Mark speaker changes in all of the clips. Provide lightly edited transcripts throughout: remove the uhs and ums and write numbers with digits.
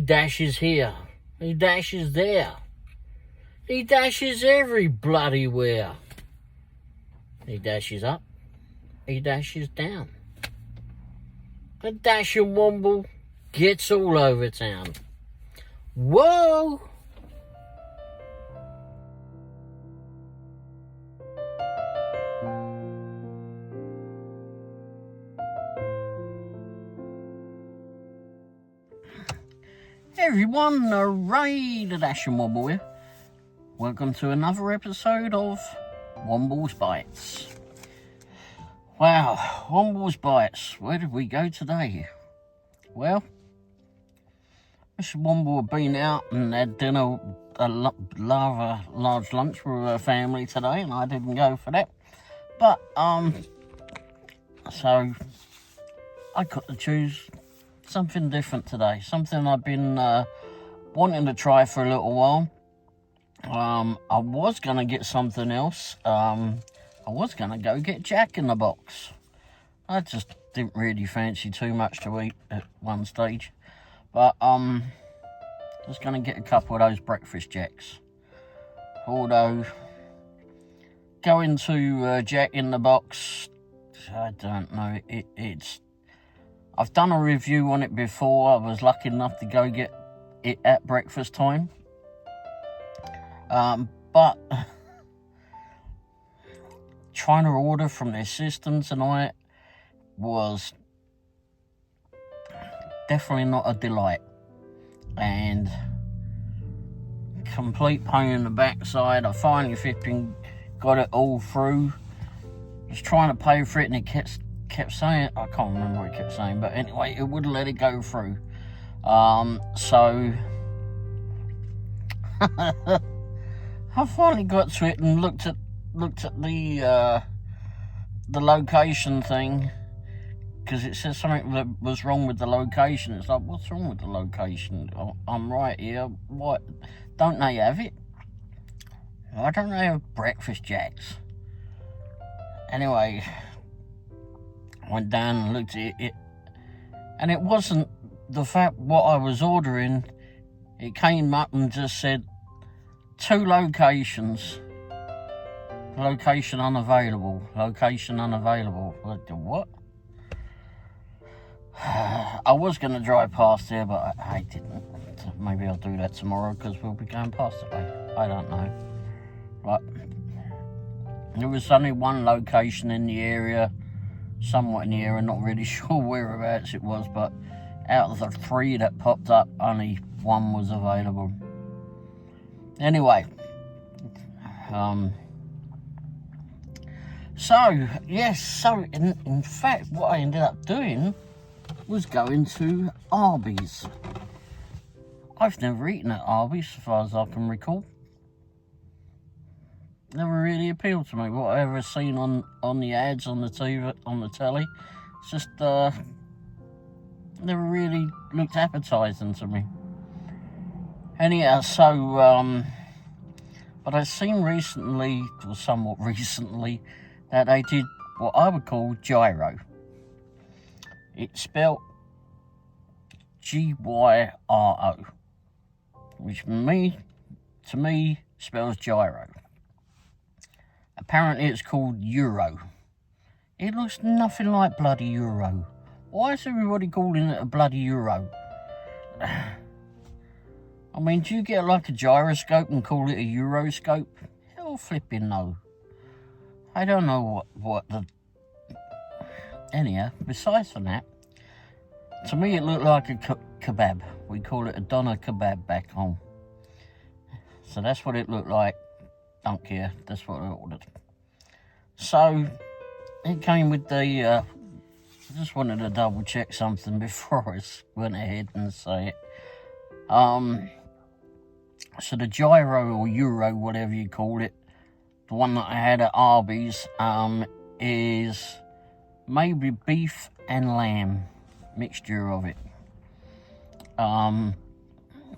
Speaker 1: dashes here. He dashes there. He dashes every bloody where. He dashes up. He dashes down. A dashing Womble gets all over town. Whoa! Hey everyone, hooray, the Dashing Womble here. Welcome to another episode of Womble's Bites. Wow, Womble's Bites. Where did we go today? Well, Mr. Womble had been out and had dinner, a large lunch with her family today, and I didn't go for that. But, so I got to choose something different today. Something I've been wanting to try for a little while. I was going to get something else. I was going to go get Jack in the Box. I just didn't really fancy too much to eat at one stage. But, just going to get a couple of those breakfast Jacks. Although, going to Jack in the Box, I don't know, I've done a review on it before. I was lucky enough to go get it at breakfast time. But trying to order from their system tonight was definitely not a delight. And complete pain in the backside. I finally flipping got it all through. I was trying to pay for it and it kept saying, I can't remember what it kept saying, but anyway, it wouldn't let it go through. So I finally got to it and looked at the location thing, because it says something that was wrong with the location. It's like, what's wrong with the location? I'm right here. What? Don't they have it? Why don't they have breakfast Jacks? Anyway, I went down and looked at it, and it wasn't the fact what I was ordering. It came up and just said 2 locations. Location unavailable. Location unavailable. What? I was going to drive past there, but I didn't. Maybe I'll do that tomorrow, because we'll be going past it. I don't know. But there was only one location in the area, somewhat in the area, not really sure whereabouts it was, but out of the 3 that popped up, only 1 was available. Anyway, so in fact, what I ended up doing was going to Arby's. I've never eaten at Arby's, as far as I can recall. Never really appealed to me. What I ever seen on the ads on the TV, on the telly, it's just never really looked appetizing to me. Anyhow, so but I've seen recently, or somewhat recently, that they did what I would call gyro. It's spelled Gyro, which to me spells gyro. Apparently it's called Euro. It looks nothing like bloody Euro. Why is everybody calling it a bloody Euro? I mean, do you get like a gyroscope and call it a Euroscope? Hell flipping no. I don't know what the... Anyhow, besides from that, to me it looked like a kebab. We call it a Doner Kevab back home. So that's what it looked like. Don't care, that's what I ordered. So, it came with the... I just wanted to double check something before I went ahead and say it. So the gyro or Euro, whatever you call it, the one that I had at Arby's, is maybe beef and lamb, mixture of it,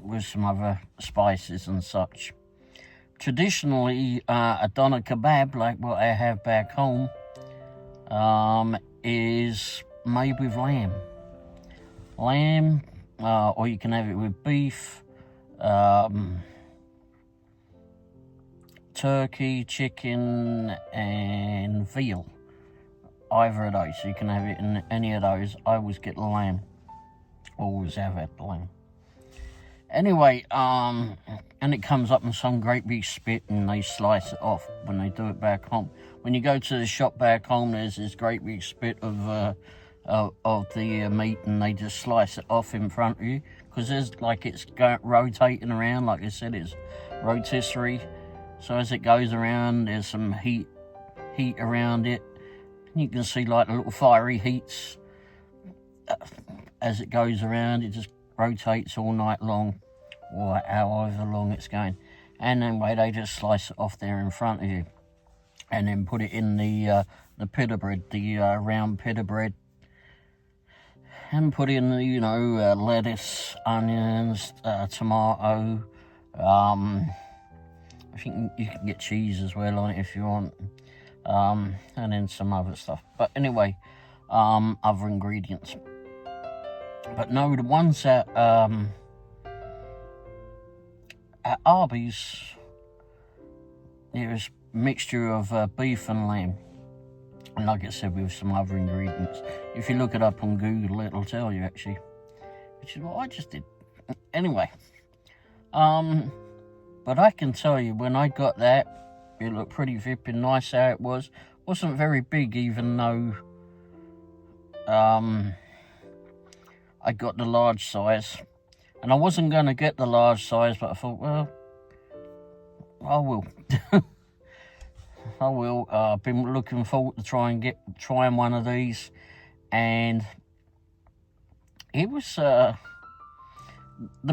Speaker 1: with some other spices and such. Traditionally, a doner kebab, like what I have back home, is made with lamb. Lamb, or you can have it with beef, turkey, chicken, and veal. Either of those, you can have it in any of those. I always get the lamb. Always have had the lamb. Anyway, and it comes up in some great big spit, and they slice it off when they do it back home. When you go to the shop back home, there's this great big spit of the meat, and they just slice it off in front of you, because there's like it's rotating around. Like I said, it's rotisserie, so as it goes around, there's some heat around it. You can see like the little fiery heats as it goes around. It just rotates all night long, or however long it's going. And then they just slice it off there in front of you, and then put it in the pita bread, the round pita bread, and put in lettuce, onions, tomato. I think you can get cheese as well on it if you want. And then some other stuff. But anyway, other ingredients. But no, the ones at Arby's, there's a mixture of beef and lamb. And like I said, with some other ingredients. If you look it up on Google, it'll tell you actually. Which is what I just did. Anyway. But I can tell you, when I got that, it looked pretty flipping nice how it was. Wasn't very big, even though I got the large size. And I wasn't going to get the large size, but I thought, well, I will. I will. I've been looking forward to trying one of these. And it was, the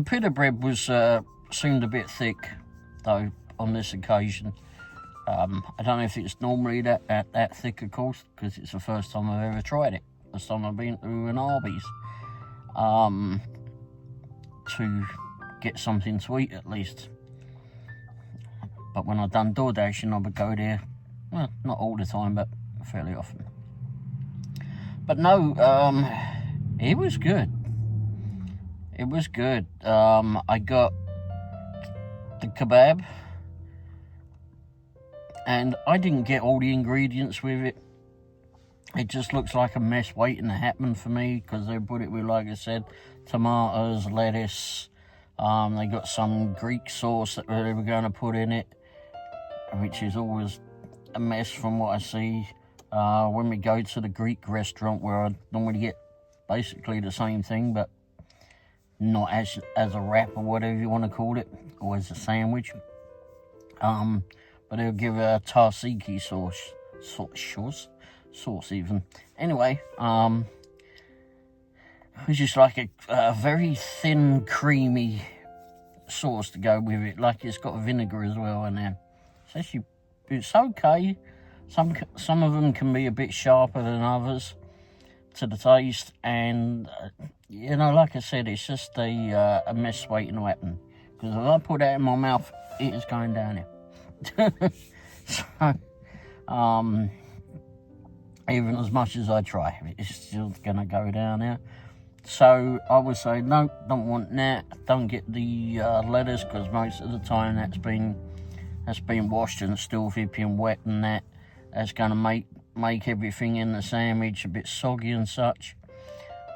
Speaker 1: pita bread was, seemed a bit thick, though, on this occasion. I don't know if it's normally that thick, of course, because it's the first time I've ever tried it. First time I've been to an Arby's to get something to eat at least. But when I've done door dashing, I would go there, well, not all the time, but fairly often. But no, it was good. It was good. I got the kebab. And I didn't get all the ingredients with it. It just looks like a mess waiting to happen for me, because they put it with, like I said, tomatoes, lettuce. They got some Greek sauce that they were going to put in it, which is always a mess from what I see. When we go to the Greek restaurant, where I normally get basically the same thing, but not as a wrap or whatever you want to call it, or as a sandwich. But they'll give a tzatziki sauce even. Anyway, it was just like a very thin, creamy sauce to go with it. Like it's got vinegar as well in there. It's okay. Some of them can be a bit sharper than others to the taste, and like I said, it's just a mess waiting to happen. Because if I put that in my mouth, it is going down here. So, even as much as I try, it's still gonna go down there. So I would say no, don't want that. Don't get the lettuce, because most of the time that's been washed and still flipping wet, and that's gonna make everything in the sandwich a bit soggy and such.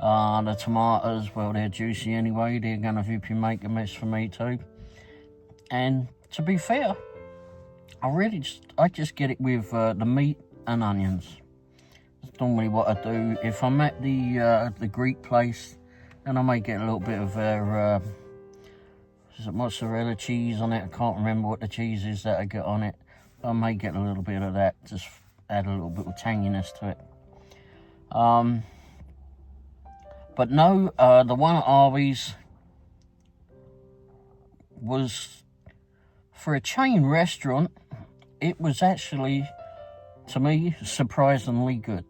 Speaker 1: The tomatoes, well, they're juicy anyway. They're gonna flipping make a mess for me too. And to be fair, I just get it with the meat and onions. That's normally what I do. If I'm at the Greek place, then I may get a little bit of their mozzarella cheese on it. I can't remember what the cheese is that I get on it. But I may get a little bit of that, just add a little bit of tanginess to it. But no, the one at Arby's was, for a chain restaurant, it was actually, to me, surprisingly good.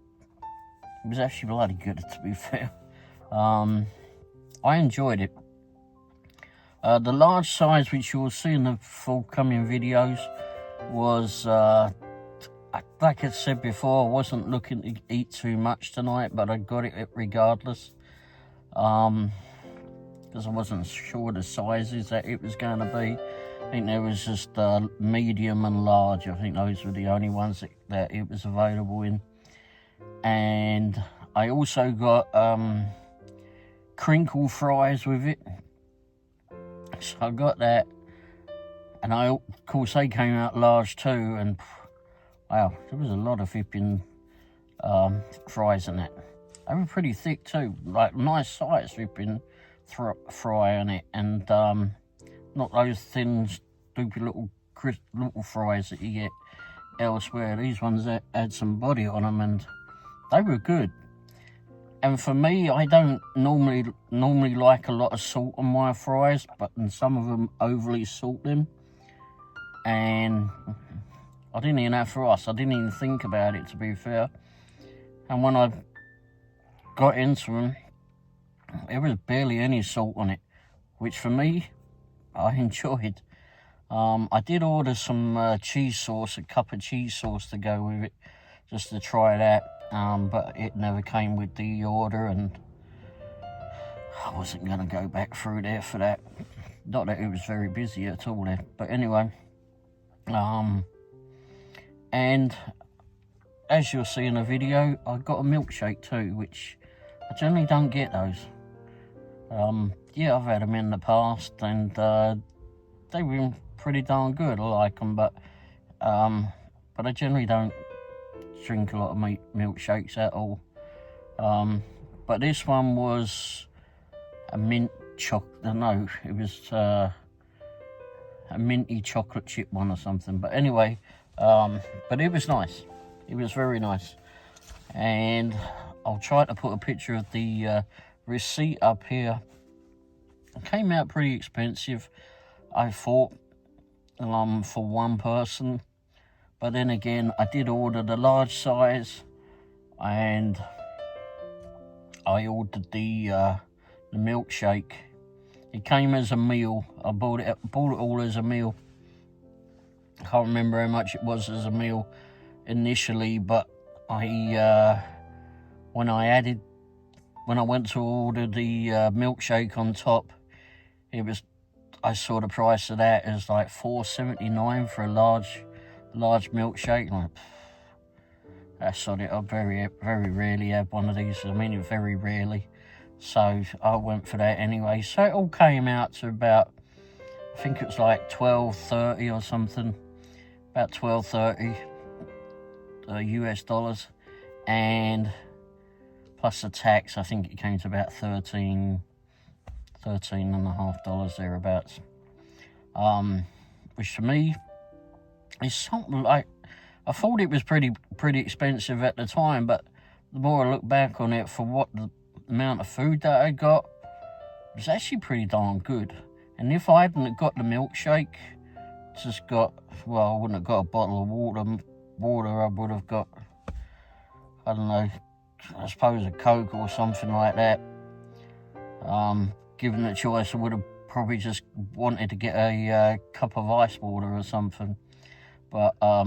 Speaker 1: It was actually bloody good, to be fair. I enjoyed it. The large size, which you will see in the forthcoming videos, was, like I said before, I wasn't looking to eat too much tonight, but I got it regardless. because I wasn't sure the sizes that it was going to be. I think there was just medium and large. I think those were the only ones that it was available in. And I also got crinkle fries with it. So I got that. And of course they came out large too. And wow, there was a lot of flipping fries in that. They were pretty thick too, like nice size flipping fry on it. And not those thin, stupid little fries that you get elsewhere. These ones that had some body on them, and they were good. And for me, I don't normally like a lot of salt on my fries, but some of them overly salt them. And I didn't even have for us. I didn't even think about it, to be fair. And when I got into them, there was barely any salt on it, which for me, I enjoyed. I did order some cheese sauce, a cup of cheese sauce to go with it, just to try that. But it never came with the order, and I wasn't going to go back through there for that. Not that it was very busy at all there, but anyway. And as you'll see in the video, I got a milkshake too, which I generally don't get those. Yeah, I've had them in the past, and they were pretty darn good. I like them, but I generally don't drink a lot of milkshakes at all. But this one was a mint chocolate. No, it was a minty chocolate chip one or something. But anyway, but it was nice. It was very nice, and I'll try to put a picture of the receipt up here. It came out pretty expensive, I thought, for one person. But then again, I did order the large size, and I ordered the milkshake. It came as a meal. I bought it all as a meal. I can't remember how much it was as a meal initially, but when I went to order the milkshake on top, I saw the price of that as like $4.79 for a large milkshake. Like, that's on it. I very rarely have one of these. I mean, very rarely. So I went for that anyway. So it all came out to about, I think it was like $12.30 or something. About $12.30 US dollars, and plus the tax, I think it came to about $13.50 thereabouts. Which to me is something like, I thought it was pretty expensive at the time, but the more I look back on it, for what the amount of food that I got, it was actually pretty darn good. And if I hadn't got the milkshake, I wouldn't have got a bottle of water. I would have got, I don't know, I suppose a Coke or something like that. Given the choice, I would have probably just wanted to get a cup of ice water or something. But I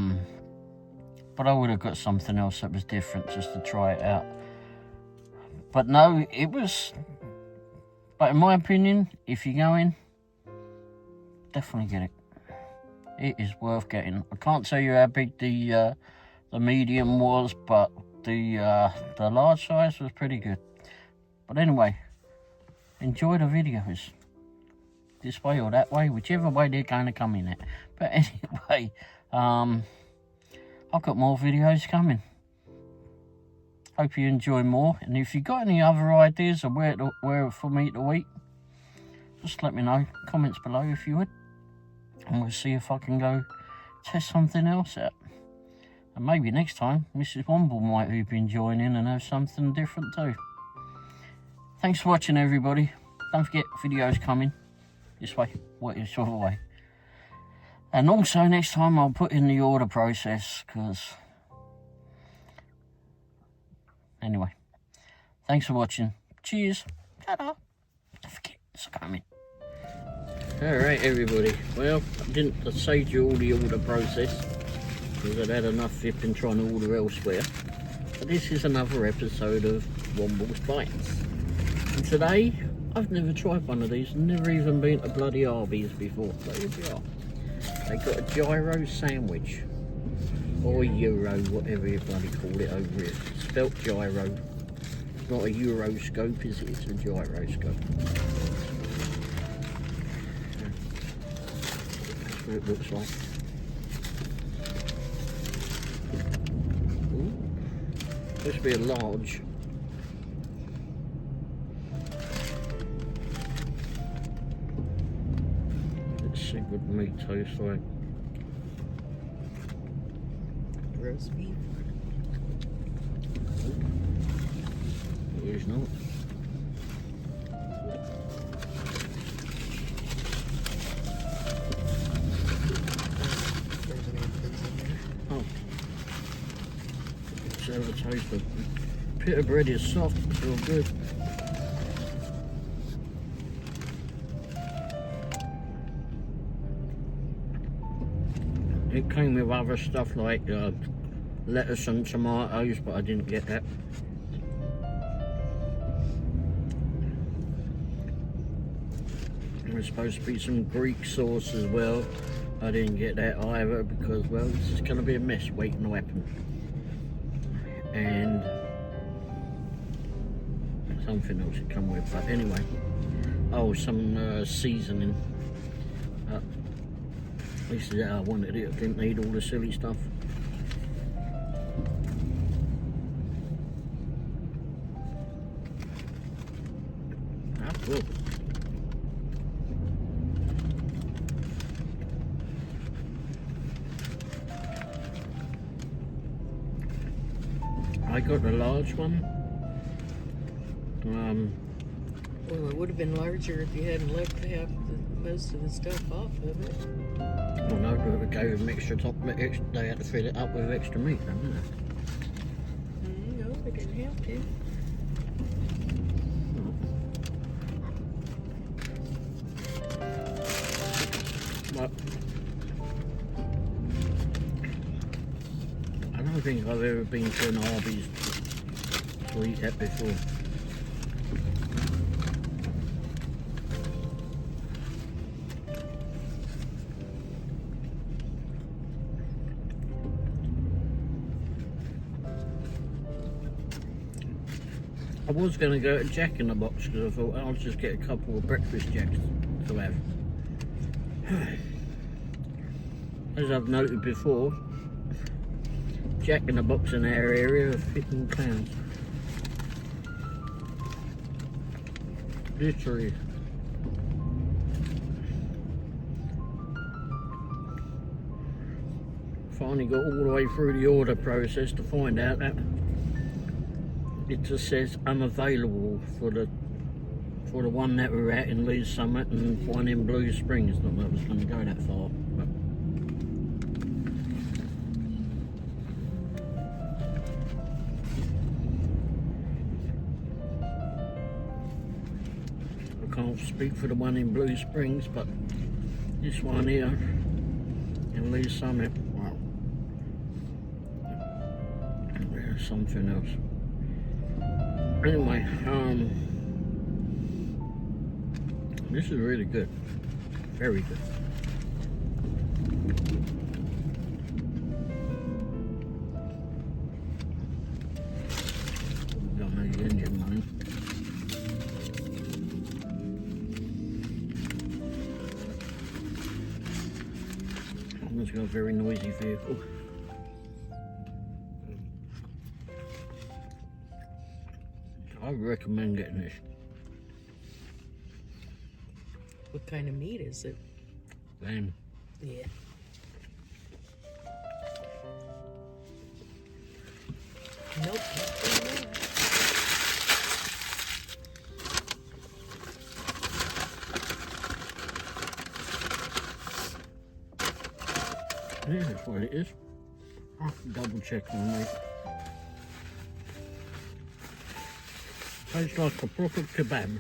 Speaker 1: would have got something else that was different just to try it out. But no, but in my opinion, if you're going, definitely get it. It is worth getting. I can't tell you how big the medium was, but the large size was pretty good. But anyway, enjoy the videos. This way or that way, whichever way they're going to come in at. But anyway, I've got more videos coming. Hope you enjoy more. And if you've got any other ideas of where for me to eat, just let me know. Comments below if you would. And we'll see if I can go test something else out. And maybe next time, Mrs. Womble might have been joining and have something different too. Thanks for watching, everybody. Don't forget, videos coming this way, whichever way. And also, next time I'll put in the order process, because... Anyway, thanks for watching. Cheers. Ta-da. Don't forget, it's coming. Alright, everybody. Well, I saved you all the order process, because I'd had enough flipping trying to order elsewhere. But this is another episode of Womble's Bites. And today, I've never tried one of these, never even been to bloody Arby's before. So here we are. They got a gyro sandwich. Or Euro, whatever you bloody call it over here. Spelt gyro. It's not a Euroscope, is it? It's a gyroscope. That's what it looks like. Ooh. Supposed to be a large. Let's see what the meat tastes like.
Speaker 2: Roast beef.
Speaker 1: It is not. Oh. Let's have a taste of it. Pita bread is soft, it's real good. It came with other stuff like lettuce and tomatoes, but I didn't get that. There's supposed to be some Greek sauce as well. I didn't get that either because, well, this is going to be a mess waiting to happen. And something else to come with, but anyway. Oh, some seasoning. This is how I wanted it. I didn't need all the silly stuff. Ah, cool. I got the large one.
Speaker 2: Well, it would have been larger if you hadn't left half most of the stuff off of it.
Speaker 1: Well, no, they gave them extra top. They had to fill it up with extra meat, didn't they?
Speaker 2: No, they didn't have to.
Speaker 1: But I don't think I've ever been to an Arby's to eat that before. I was going to go to Jack in the Box because I thought I'll just get a couple of breakfast jacks to have. As I've noted before, Jack in the Box in our area are £15. Literally. Finally got all the way through the order process to find out that it just says unavailable for the one that we're at in Lee's Summit and one in Blue Springs. Not that I was going to go that far, but I can't speak for the one in Blue Springs, but this one here in Lee's Summit, wow, there's something else. Anyway, this is really good, very good. Got my engine running. It's got a very noisy vehicle. I recommend getting this.
Speaker 2: What kind of meat is it?
Speaker 1: Lamb.
Speaker 2: Yeah. Nope.
Speaker 1: Yeah, that's what it is. I'll have to double check on that. Tastes like a proper kebab.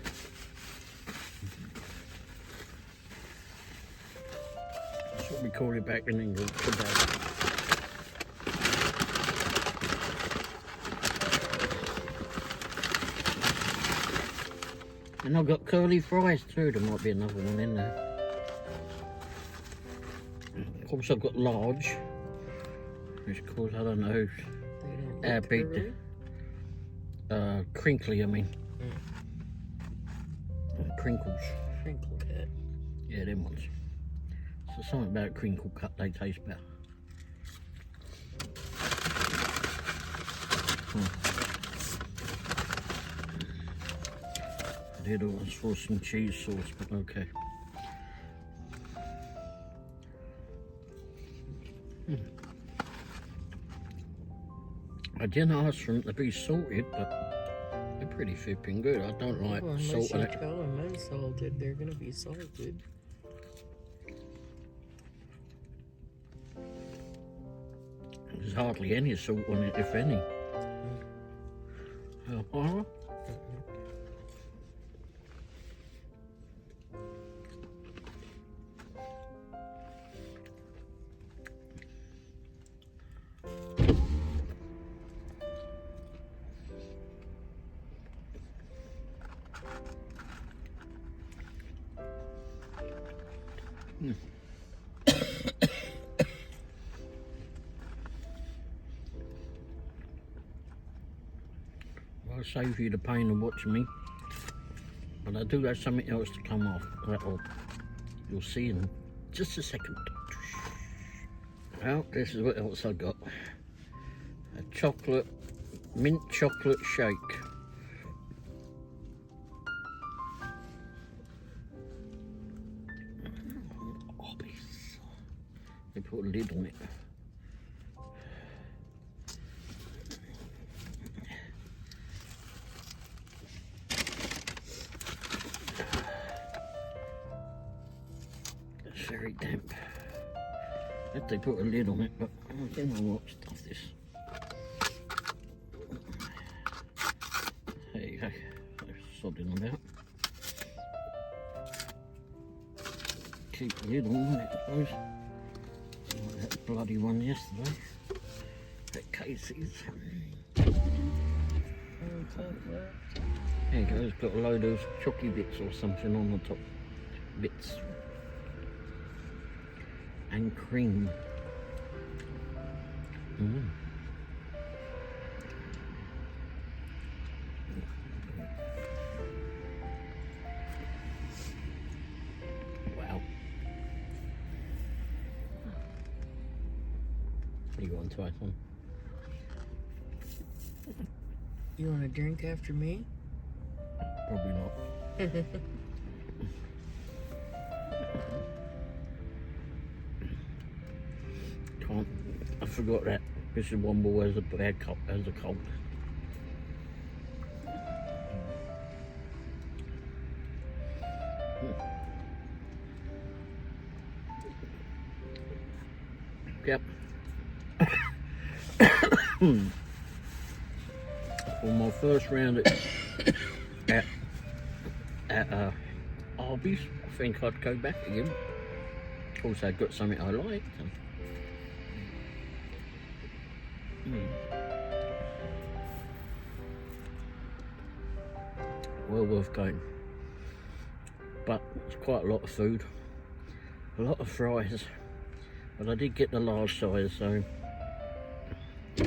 Speaker 1: That's what we call it back in England, kebab. And I've got curly fries too. There might be another one in there. Of course, I've got large, which of course I don't know how big. Crinkly, I mean. Crinkles.
Speaker 2: Crinkle cut.
Speaker 1: Yeah, them ones. So something about crinkle cut, they taste better. I did always for some cheese sauce, but okay. I didn't ask for them to be salted, but they're pretty flipping good. I don't like salt on it.
Speaker 2: Unless you tell them unsalted, they're going to be salted.
Speaker 1: There's hardly any salt on it, if any. I'll save you the pain of watching me, but I do have something else to come off. You'll see in just a second. Well, this is what else I got. A mint chocolate shake. They put a lid on it. It's very damp. If they put a lid on it, but I don't know what stuff this. There you go. They're sodding about. Keep the lid on it, I suppose. Like that bloody one yesterday. That Casey's. There you go, it's got a load of chalky bits or something on the top. Bits. And cream. Wow. You want to try some?
Speaker 2: You want a drink after me?
Speaker 1: Probably not. Can't. I forgot that Mr. Womble has a bad cold. Has a cold. Yep. For my first round at Arby's, I think I'd go back again. Of course, I've got something I liked. Well worth going. But it's quite a lot of food, a lot of fries. But I did get the large size, so I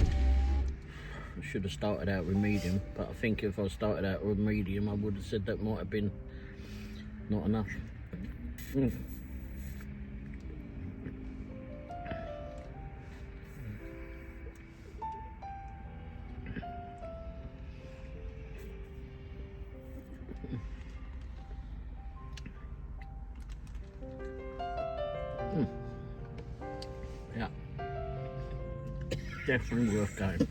Speaker 1: should have started out with medium. But I think if I started out with medium, I would have said that might have been not enough. Yeah, definitely worth going.